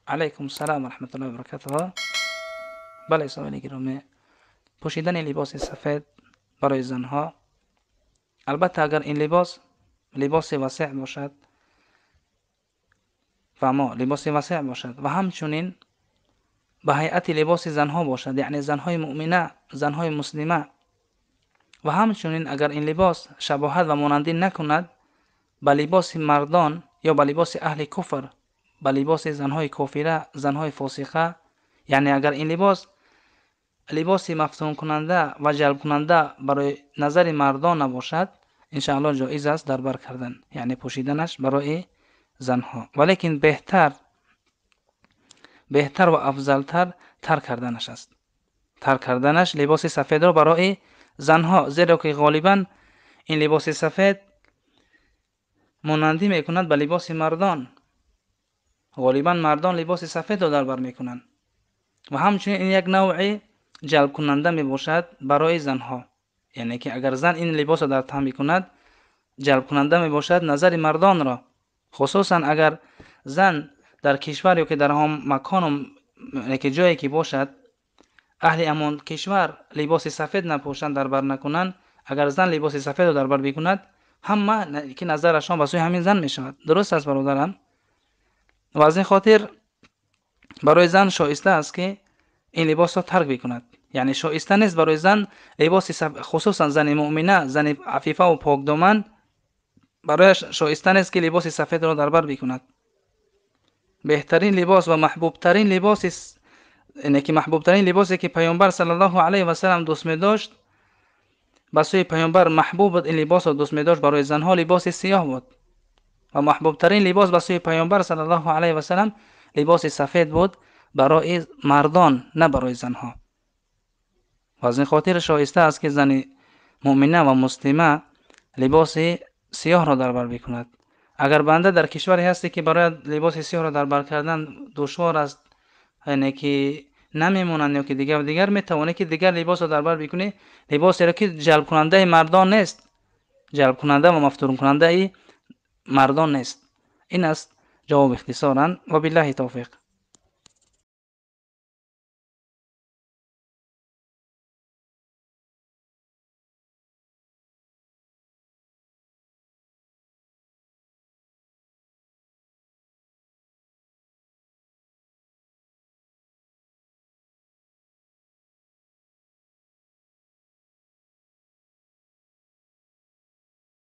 علیکم السلام و رحمت الله و برکاته. بله سوالی گرامی، پوشیدن لباس سفید برای زنها، البته اگر این لباس واسع باشد و لباس واسع باشد و همچنین به هیئت لباس زنها باشد، یعنی زنهای مؤمنه، زنهای مسلمه، و همچنین اگر این لباس شباهت و مانندی نکند به لباس مردان یا به لباس اهل کفر، به لباس زنهای کافره، زنهای فاسقه، یعنی اگر این لباس مفتون کننده و جلب کننده برای نظر مردان نباشد، انشاءالله جایز است در بر کردن، یعنی پوشیدنش برای زنها، ولیکن بهتر و افضلتر ترک کردنش است. ترک کردنش لباس سفید را برای زنها، زیرا که غالبا این لباس سفید مانندی میکند به لباس مردان. غالبا مردان لباس سفید را در بر میکنند و همچنین این یک نوع جلب کننده می باشد برای زنها، یعنی که اگر زن این لباس را در تن میکند جلب کننده می باشد نظر مردان را، خصوصا اگر زن در کشور یا که در هم مکان که جایی که باشد اهل امان کشور لباس سفید نپوشند، در بر نکنند، اگر زن لباس سفید را در بر بکند همه که نظرشان به سوی همین زن می شود. درست است برادران؟ و از این خاطر برای زن شایسته است که این لباس را ترک بکند، یعنی شایسته نیست برای زن لباس سفید، خصوصا زن مؤمنه، زن عفیفه و پاک دامن، برای شایسته نیست که لباس سفید را در بر بکند. بهترین لباس و محبوب ترین لباس، یعنی که محبوب ترین لباسی که پیامبر صلی الله علیه و سلم دوست می داشت، به سوی پیامبر محبوب این لباس را دوست می داشت برای زنها لباس سیاه بود و محبوب ترین لباس به سوی پیامبر صلی الله علیه و سلم لباس سفید بود برای مردان، نه برای زنها. و از این خاطر شایسته است که زن مؤمنه و مسلمه لباس سیاه را در بر بکند. اگر بنده در کشوری هستی که برای لباس سیاه را در بر کردن دشوار است، یعنی که نمیمونند یا که دیگر میتوانی که دیگر لباس را در بر بکنی، لباسی را که جلب کننده مردان نیست، جلب کننده و مفتون کننده مردان نیست. این است جواب اختصارا و بالله توفیق.